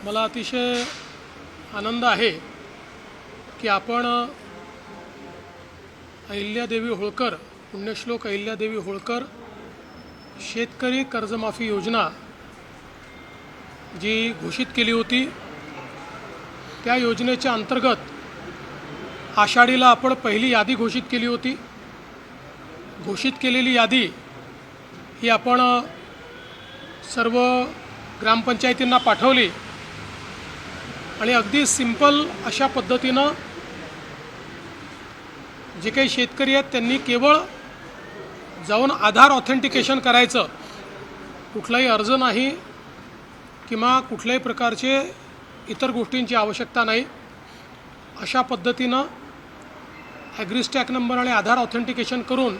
मला अतिशय आनंद आहे की आपण अहिल्यादेवी होळकर, पुण्यश्लोक अहिल्यादेवी होळकर शेतकरी कर्जमाफी योजना जी घोषित केली होती, त्या योजनेच्या अंतर्गत आषाढीला आपण पहिली यादी घोषित केली होती। घोषित केलेली यादी ही आपण सर्व ग्रामपंचायतींना पाठवली आणि अगदी सिंपल अशा पद्धतीनं जे काही शेतकरी आहेत त्यांनी केवळ जाऊन आधार ऑथेंटिकेशन करायचं, कुठलाही अर्ज नाही किंवा कुठल्याही प्रकारचे इतर गोष्टींची आवश्यकता नाही। अशा पद्धतीनं ॲग्रीस्टॅक नंबर आणि आधार ऑथेंटिकेशन करून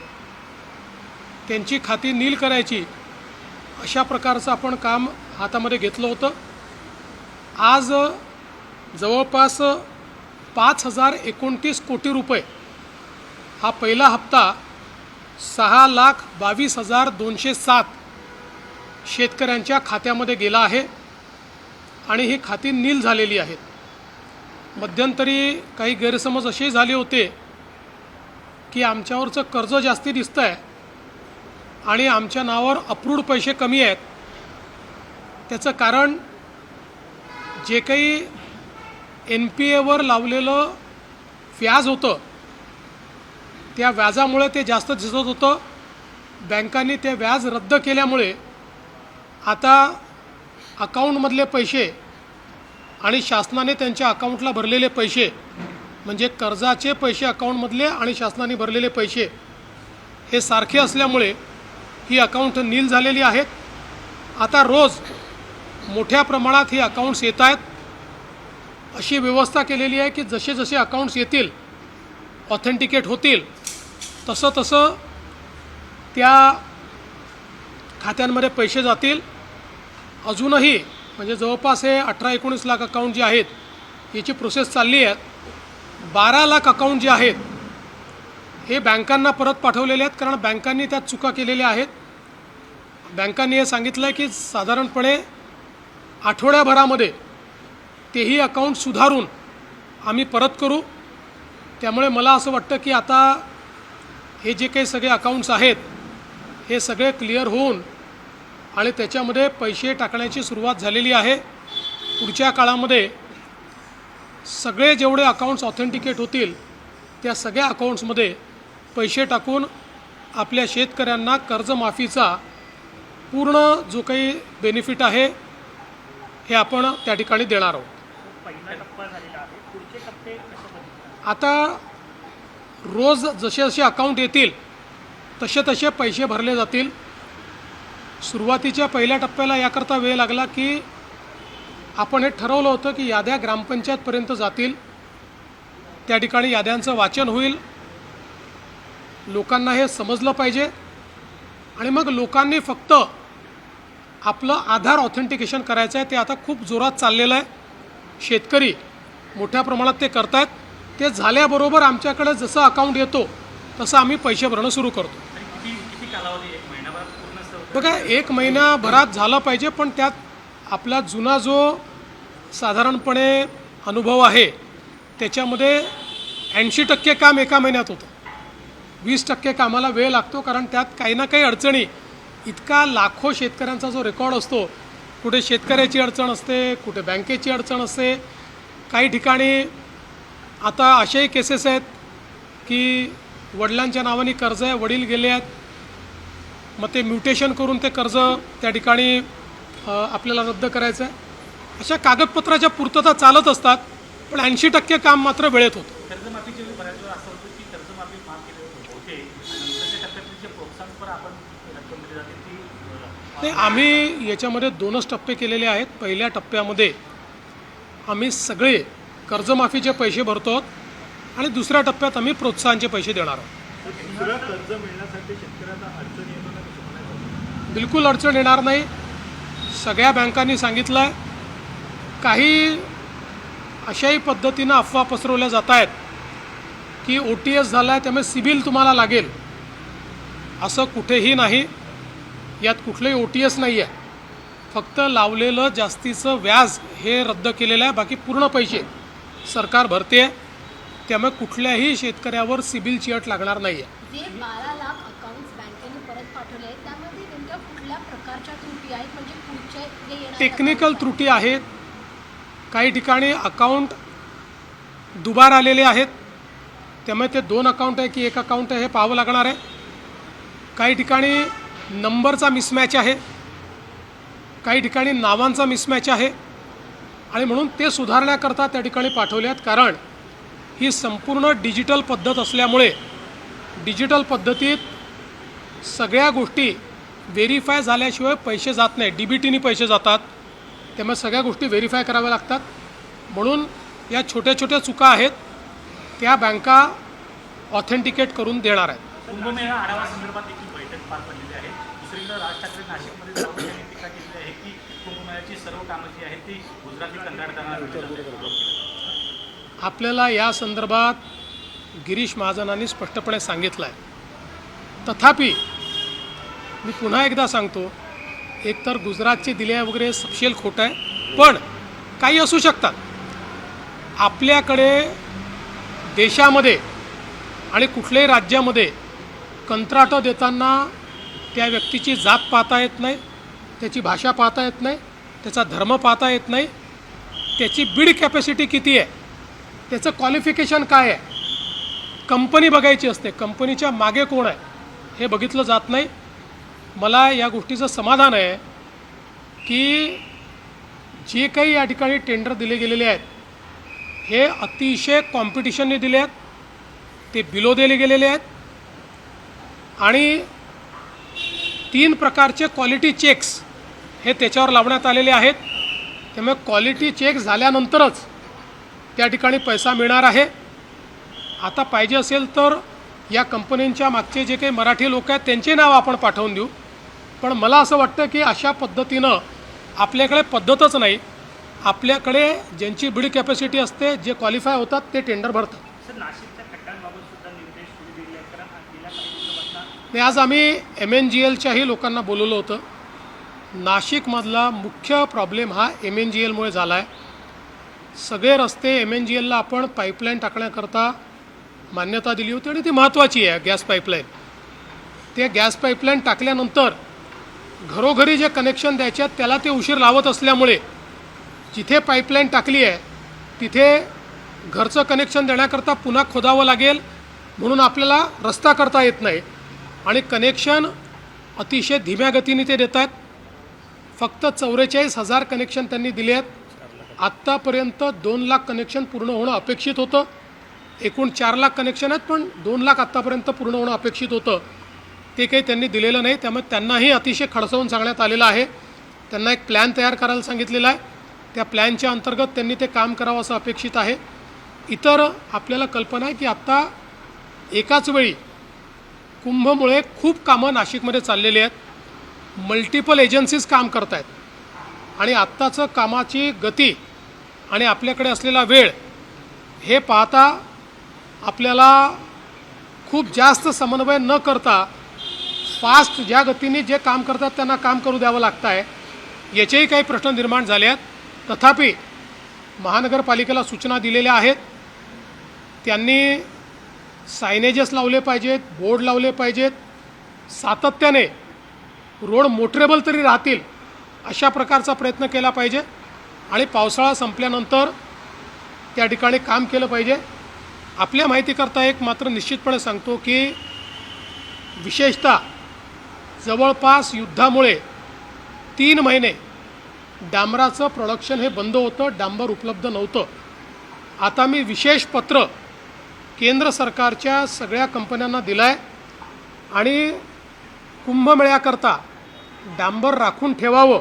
त्यांची खाती नील करायची, अशा प्रकारचं आपण काम हातामध्ये घेतलं होतं। आज जवळपास 5029 कोटी रुपये हा पहिला हप्ता 6,22,207 शेतकऱ्यांच्या खात्यामध्ये गेला आहे आणि ही खाती नील झालेली आहेत। मध्यंतरी काही गैरसमज असे झाले होते की आमच्यावरचं कर्ज जास्ती दिसतं आहे आणि आमच्या नावावर अप्रूव्ड पैसे कमी आहेत। त्याचं कारण जे काही NPAवर लावलेलं व्याज होतं, त्या व्याजामुळे ते जास्त दिसत होतं। बँकांनी ते व्याज रद्द केल्यामुळे आता अकाउंटमधले पैसे आणि शासनाने त्यांच्या अकाउंटला भरलेले पैसे, म्हणजे कर्जाचे पैसे अकाउंटमधले आणि शासनाने भरलेले पैसे हे सारखे असल्यामुळे ही अकाउंट नील झालेली आहेत। आता रोज मोठ्या प्रमाणात ही अकाउंट्स येत आहेत। अशी व्यवस्था केलेली आहे की जसे जसे अकाउंट्स येतील, ऑथेंटिकेट होतील, तसं तसं त्या खात्यांमध्ये पैसे जातील। अजूनही म्हणजे जवळपास हे 18-19 लाख अकाउंट जे आहेत याची प्रोसेस चालली आहे। 12 लाख अकाउंट जे आहेत हे बँकांना परत पाठवलेले आहेत, कारण बँकांनी त्यात चुका केलेल्या आहेत। बँकांनी हे सांगितलं आहे की साधारणपणे आठवड्याभरामध्ये तेही अकाउंट सुधारून आम्ही परत करू। त्यामुळे मला असं वाटतं की आता हे जे काही सगळे अकाउंट्स आहेत हे सगळे क्लिअर होऊन आणि त्याच्यामध्ये पैसे टाकण्याची सुरुवात झालेली आहे। पुढच्या काळामध्ये सगळे जेवढे अकाउंट्स ऑथेंटिकेट होतील त्या सगळ्या अकाउंट्समध्ये पैसे टाकून आपल्या शेतकऱ्यांना कर्जमाफीचा पूर्ण जो काही बेनिफिट आहे हे आपण त्या ठिकाणी देणार आहोत। आता रोज जसे जसे अकाउंट येतील तसे तसे पैसे भरले जातील। सुरुवातीच्या पहिल्या टप्प्याला याकरता वेळ लागला की आपण हे ठरवलं होतं की याद्या ग्रामपंचायतपर्यंत जातील, त्या ठिकाणी याद्यांचं वाचन होईल, लोकांना हे समजलं पाहिजे आणि मग लोकांनी फक्त आपलं आधार ऑथेंटिकेशन करायचं आहे। ते आता खूप जोरात चाललेलं आहे। शेतकरी मोठ्या प्रमाणात ते करत आहेत। ते झाल्याबरोबर आमच्याकडे जसं अकाउंट येतो तसं आम्ही पैसे भरणं सुरू करतो। बघा, 1 महिन्याभरात झालं पाहिजे, पण त्यात आपला जुना जो साधारणपणे अनुभव आहे त्याच्यामध्ये 80% काम एका महिन्यात होतं। 20% कामाला वेळ लागतो, कारण त्यात काही ना काही अडचणी, इतका लाखो शेतकऱ्यांचा जो रेकॉर्ड असतो, कुठे शेतकऱ्याची अडचण असते, कुठे बँकेची अडचण असते। काही ठिकाणी आता अशाही केसेस आहेत की वडिलांच्या नावाने कर्ज आहे, वडील गेले आहेत, मग ते म्युटेशन करून ते कर्ज त्या ठिकाणी आपल्याला रद्द करायचं आहे। अशा कागदपत्राच्या पूर्तता चालत असतात, पण 80% काम मात्र वेळेत होतं। कर्जमाफीचे बऱ्याच वेळा असं होतं की कर्जमाफी माफ केली होते आणि नंतरच्या टप्प्यात जे प्रोत्साहन पण आपण रक्कम दिली जाते ती नाही, आम्ही याच्यामध्ये 2च टप्पे केलेले आहेत। पहिल्या टप्प्यामध्ये आम्ही सगळे कर्जमाफीचे पैसे भरतो आणि दुसऱ्या टप्प्यात आम्ही प्रोत्साहनचे पैसे देणार आहोत। कर्ज मिळण्यासाठी शेतकऱ्यांना अडचण येणार नाही? बिलकुल अडचण येणार नाही। सगळ्या बँकांनी सांगितलं आहे। काही अशाही पद्धतीनं अफवा पसरवल्या जात आहेत की OTS झाला आहे त्यामुळे सिबिल तुम्हाला लागेल, असं कुठेही नाही। यात कुठलंही OTS नाही आहे। फक्त लावलेलं जास्तीचं व्याज हे रद्द केलेलं आहे, बाकी पूर्ण पैसे सरकार भरते. त्यामुळे कुठल्याही शेतकऱ्यावर सिबिलची अट लागणार नाही आहे. जे 12 लाख अकाउंट्स बँकेने परत पाठवले आहेत त्यामध्ये नेमक्या कुठल्या प्रकारच्या त्रुटी आहेत, म्हणजे पुढचे जे येणारे टेक्निकल त्रुटी आहेत. काही ठिकाणी अकाउंट दुबार आलेले आहेत, त्यामुळे ते 2 अकाउंट आहे की 1 अकाउंट आहे हे पाहावं लागणार आहे. काही ठिकाणी नंबरचा मिसमॅच आहे, काही ठिकाणी नावांचा मिसमॅच आहे आणि म्हणून ते सुधारण्याकरता त्या ठिकाणी पाठवले आहेत. कारण ही संपूर्ण डिजिटल पद्धत असल्यामुळे डिजिटल पद्धतीत सगळ्या गोष्टी व्हेरीफाय झाल्याशिवाय पैसे जात नाही, DBTनी पैसे जातात. त्यामुळे सगळ्या गोष्टी व्हेरीफाय कराव्या लागतात. म्हणून या छोट्या छोट्या चुका आहेत त्या बँका ऑथेंटिकेट करून देणार आहेत. कुंभमेळा आढावा संदर्भात देखील बैठक पार पडलेली आहे. दुसरीकडे राज ठाकरे नाशिकमध्ये जाऊन त्यांनी टीका केली आहे की कुंभमेळ्याची सर्व कामं जी आहेत ती गुजराती कंत्राटदारांना. आपल्याला या संदर्भात गिरीश महाजनांनी स्पष्टपणे सांगितलं आहे. तथापि मी पुन्हा एकदा सांगतो, एकतर गुजरातचे दिले वगैरे सपशेल खोटं आहे, पण काही असू शकतात. आपल्याकडे देशामध्ये आणि कुठल्याही राज्यामध्ये कंत्राटं देताना त्या व्यक्तीची जात पाहता येत नाही, त्याची भाषा पाहता येत नाही, त्याचा धर्म पाहता येत नाही, त्याची बिड कॅपॅसिटी किती आहे, त्याचं क्वालिफिकेशन काय आहे, कंपनी बघायची असते, कंपनीच्या मागे कोण आहे हे बघितलं जात नाही. मला या गोष्टीचं समाधान आहे की जे काही या ठिकाणी टेंडर दिले गेलेले आहेत हे अतिशय कॉम्पिटिशनने दिले आहेत, ते बिलो दिले गेलेले आहेत आणि 3 प्रकारचे क्वालिटी चेक्स हे त्याच्यावर लावण्यात आलेले आहेत. त्यामुळे क्वालिटी चेक झाल्यानंतरच त्या ठिकाणी पैसा मिळणार आहे. आता पाहिजे असेल तर या कंपन्यांच्या मागचे जे काही मराठी लोक आहेत त्यांचे नाव आपण पाठवून देऊ, पण मला असं वाटतं की अशा पद्धतीनं आपल्याकडे पद्धतच नाही. आपल्याकडे ज्यांची बिड कॅपॅसिटी असते, जे क्वालिफाय होतात ते टेंडर भरतात. सर, नाशिकच्या खड्ड्यांबाबत सुद्धा निर्देश तुम्ही दिले आहेत, कारण गेल्या काही दिवसापासून आणि आज आम्ही MNGLच्याही लोकांना बोलवलं होतं. नाशिकमधला मुख्य प्रॉब्लेम हा MNGLमुळे झाला आहे. सगळे रस्ते MNGLला आपण पाईपलाईन टाकण्याकरता मान्यता दिली होती आणि ती महत्त्वाची आहे गॅस पाईपलाईन. ते गॅस पाईपलाईन टाकल्यानंतर घरोघरी जे कनेक्शन द्यायचे आहेत त्याला ते उशीर लावत असल्यामुळे जिथे पाईपलाईन टाकली आहे तिथे घरचं कनेक्शन देण्याकरता पुन्हा खोदावं लागेल, म्हणून आपल्याला रस्ता करता येत नाही आणि कनेक्शन अतिशय धीम्या गतीने ते देत आहेत. फक्त 44,000 कनेक्शन त्यांनी दिले आहेत. आत्तापर्यंत 2 लाख कनेक्शन पूर्ण होणं अपेक्षित होतं. एकूण 4 लाख कनेक्शन आहेत, पण 2 लाख आत्तापर्यंत पूर्ण होणं अपेक्षित होतं. ते काही त्यांनी दिलेलं नाही. त्यामुळे त्यांनाही अतिशय खडसवून सांगण्यात आलेलं आहे. त्यांना एक प्लॅन तयार करायला सांगितलेला आहे. त्या प्लॅनच्या अंतर्गत त्यांनी ते काम करावं असं अपेक्षित आहे. इतर आपल्याला कल्पना आहे की आत्ता एकाच वेळी कुंभमुळे खूप कामं नाशिकमध्ये चाललेली आहेत. मल्टिपल एजन्सीज काम करत आहेत आणि आत्ताचं कामाची गती आणि आपल्याकडे असलेला वेळ हे पाहता आपल्याला खूप जास्त समन्वय न करता फास्ट ज्या गतीने जे काम करतात त्यांना काम करू द्यावं लागतं आहे. याचेही काही प्रश्न निर्माण झाले आहेत. तथापि महानगरपालिकेला सूचना दिलेल्या आहेत. त्यांनी सायनेजेस लावले पाहिजेत, बोर्ड लावले पाहिजेत, सातत्याने रोड मोटरेबल तरी राहतील अशा प्रकारचा प्रयत्न केला पाहिजे आणि पावसाळा संपल्यानंतर त्या ठिकाणी काम केलं पाहिजे. आपल्या माहितीकरता एक मात्र निश्चितपणे सांगतो की विशेषतः जवळपास युद्धामुळे 3 महिने डांबराचं प्रोडक्शन हे बंद होतं, डांबर उपलब्ध नव्हतं. आता मी विशेष पत्र केंद्र सरकारच्या सगळ्या कंपन्यांना दिलं आहे आणि कुंभमेळ्याकरता डांबर राखून ठेवावं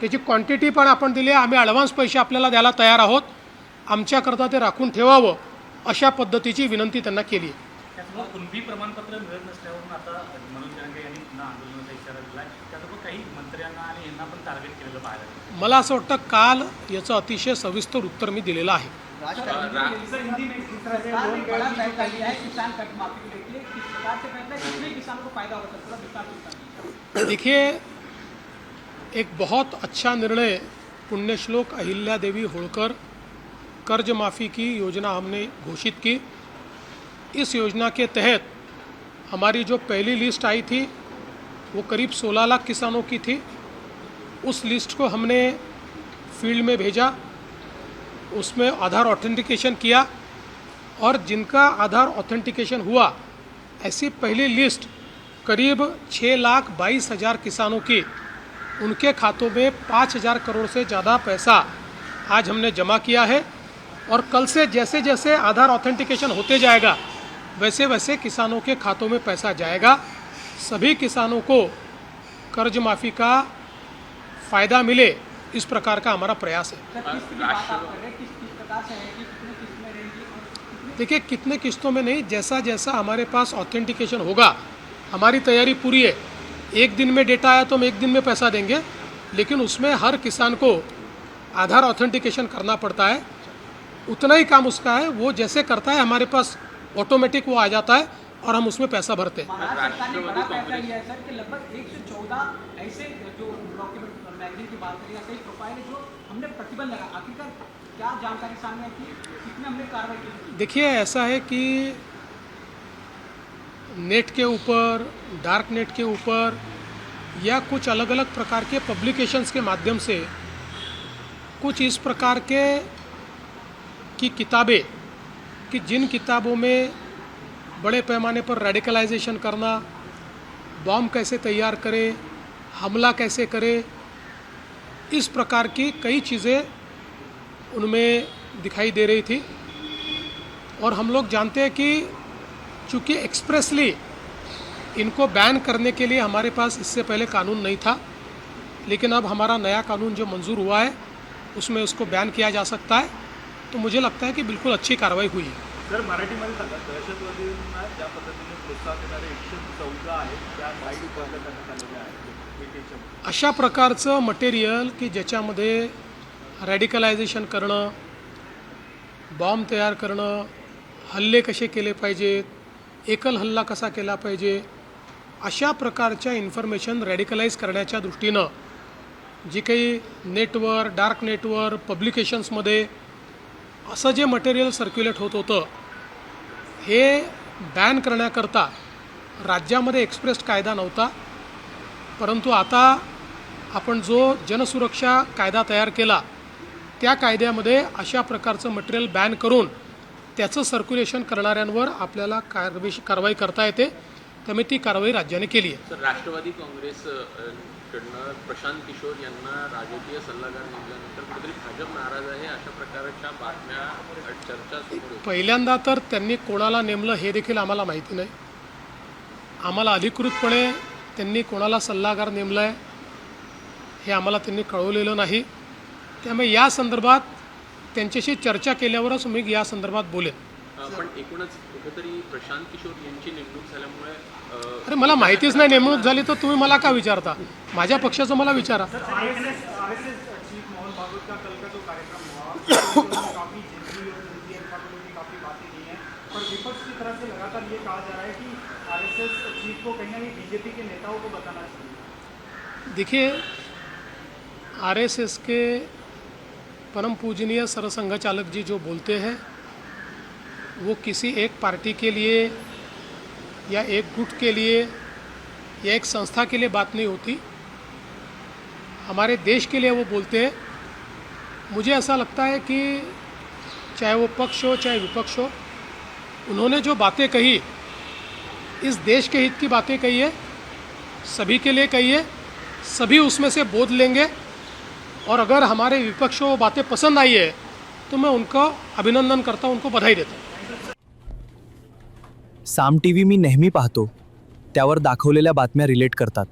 त्याची क्वांटिटी पण आपण दिली आहे. आम्ही ॲडव्हान्स पैसे आपल्याला द्यायला तयार आहोत, आमच्याकरता ते राखून ठेवावं अशा पद्धतीची विनंती त्यांना केली आहे. त्याचबरोबर कुणबी प्रमाणपत्र मिळत नसल्यावरून आता मनोज जरांगे यांनी पुन्हा आंदोलनाचा इशारा दिला आहे. त्याचबरोबर काही मंत्र्यांना आणि यांना पण टार्गेट केलेलं पाहायला मिळालं. मला असं वाटतं काल याचं अतिशय सविस्तर उत्तर मी दिलेलं आहे. देखिए, एक बहुत अच्छा निर्णय पुण्यश्लोक अहिल्या देवी होळकर कर्ज माफ़ी की योजना हमने घोषित की। इस योजना के तहत हमारी जो पहली लिस्ट आई थी वो करीब 16 लाख किसानों की थी। उस लिस्ट को हमने फील्ड में भेजा, उसमें आधार ऑथेंटिकेशन किया और जिनका आधार ऑथेंटिकेशन हुआ, ऐसी पहली लिस्ट करीब 6,22,000 किसानों की, उनके खातों में 5,000 करोड़ से ज़्यादा पैसा आज हमने जमा किया है। और कल से जैसे जैसे आधार ऑथेंटिकेशन होते जाएगा वैसे वैसे किसानों के खातों में पैसा जाएगा। सभी किसानों को कर्ज माफ़ी का फ़ायदा मिले, इस प्रकार का हमारा प्रयास है। देखिए, कितने किस्तों में नहीं, जैसा जैसा हमारे पास ऑथेंटिकेशन होगा, हमारी तैयारी पूरी है। एक दिन में डेटा आया तो हम एक दिन में पैसा देंगे, लेकिन उसमें हर किसान को आधार ऑथेंटिकेशन करना पड़ता है। उतना ही काम उसका है, वो जैसे करता है हमारे पास ऑटोमेटिक वो आ जाता है और हम उसमें पैसा भरते हैं। महाराष्ट्र सरकार ने बड़ा फैसला लिया है सर कि लगभग 114 ऐसे जो डॉक्यूमेंट मैगजीन की बात करें, ऐसे प्रोफाइल है जो हमने प्रतिबंध लगा। आखिरकार क्या जानकारी सामने आई थी, कितने हमने कार्रवाई की? देखिए, ऐसा है कि नेट के ऊपर, डार्क नेट के ऊपर या कुछ अलग अलग प्रकार के पब्लिकेशंस के माध्यम से कुछ इस प्रकार के की किताबें, कि जिन किताबों में बड़े पैमाने पर रेडिकलाइजेशन करना, बॉम्ब कैसे तैयार करें, हमला कैसे करें, इस प्रकार की कई चीज़ें उनमें दिखाई दे रही थी। और हम लोग जानते हैं कि चूँकि एक्सप्रेसली इनको बैन करने के लिए हमारे पास इससे पहले कानून नहीं था, लेकिन अब हमारा नया कानून जो मंजूर हुआ है उसमें उसको बैन किया जा सकता है। तो मुझे लगता है कि बिल्कुल अच्छी कार्रवाई हुई है। सर, मराठीमध्ये सांगा, दहशतवादींना ज्या पद्धतीने प्रोत्साहन देणारे 114 आहेत त्या साईड उपलब्ध करण्यात आलेल्या आहेत। अशा प्रकारचं मटेरियल की ज्याच्यामध्ये रॅडिकलायझेशन करणं, बॉम्ब तयार करणं, हल्ले कसे केले पाहिजेत, एकल हल्ला कसा केला पाहिजे, अशा प्रकारच्या इन्फॉर्मेशन रॅडिकलाइज करण्याच्या दृष्टीनं जी काही नेटवर, डार्क नेटवर, पब्लिकेशन्समध्ये असं जे मटेरियल सर्क्युलेट होत होतं, हे बॅन करण्याकरता राज्यामध्ये एक्सप्रेस कायदा नव्हता। परंतु आता आपण जो जनसुरक्षा कायदा तयार केला, त्या कायद्यामध्ये अशा प्रकारचं मटेरियल बॅन करून त्याचं सर्क्युलेशन करणाऱ्यांवर आपल्याला कारवाई करता येते। त्यामुळे ती कारवाई राज्याने केली आहे। सर, राष्ट्रवादी काँग्रेस कडनं प्रशांत किशोर यांना राजकीय सल्लागार नेमल्यानंतर कुठेतरी भाजप नाराज आहे, अशा प्रकारच्या बातम्या, चर्चा सुरू आहेत। पहिल्यांदा तर त्यांनी कोणाला नेमलं हे देखील आम्हाला माहिती नाही। आम्हाला अधिकृतपणे त्यांनी कोणाला सल्लागार नेमलं आहे हे आम्हाला त्यांनी कळवलेलं नाही। त्यामुळे या संदर्भात त्यांच्याशी चर्चा केल्यावरच मी या संदर्भात बोलेन। पण एकूणच कुठेतरी प्रशांत किशोर यांची नेमणूक झाल्यामुळे अरे, मला माहितीच नाही नेमणूक झाली तर तुम्ही मला का विचारता? माझ्या पक्षाचं मला विचारा। आरएसएस चीफ मोहन भागवत का कल का जो कार्यक्रम हुआ, काफी जेनरली और हिंदी की काफी बातें की हैं, पर विपक्ष की तरफ से लगातार ये कहा जा रहा है कि आरएसएस चीफ को कहीं ना कहीं बीजेपी के नेताओं को बताना चाहिए। देखिए, आरएसएस के परम पूजनीय सरसंघचालक जी जो बोलते हैं वो किसी एक पार्टी के लिए या एक गुट के लिए या एक संस्था के लिए बात नहीं होती, हमारे देश के लिए वो बोलते हैं। मुझे ऐसा लगता है कि चाहे वो पक्ष हो चाहे विपक्ष हो, उन्होंने जो बातें कही इस देश के हित की बातें कही है, सभी के लिए कही है, सभी उसमें से बोध लेंगे। और अगर हमारे विपक्ष को वो बातें पसंद आई है तो मैं उनका अभिनंदन करता हूँ, उनको बधाई देता हूँ। साम टीव्ही मी नेहमी पाहतो, त्यावर दाखवलेल्या बातम्या रिलेट करतात।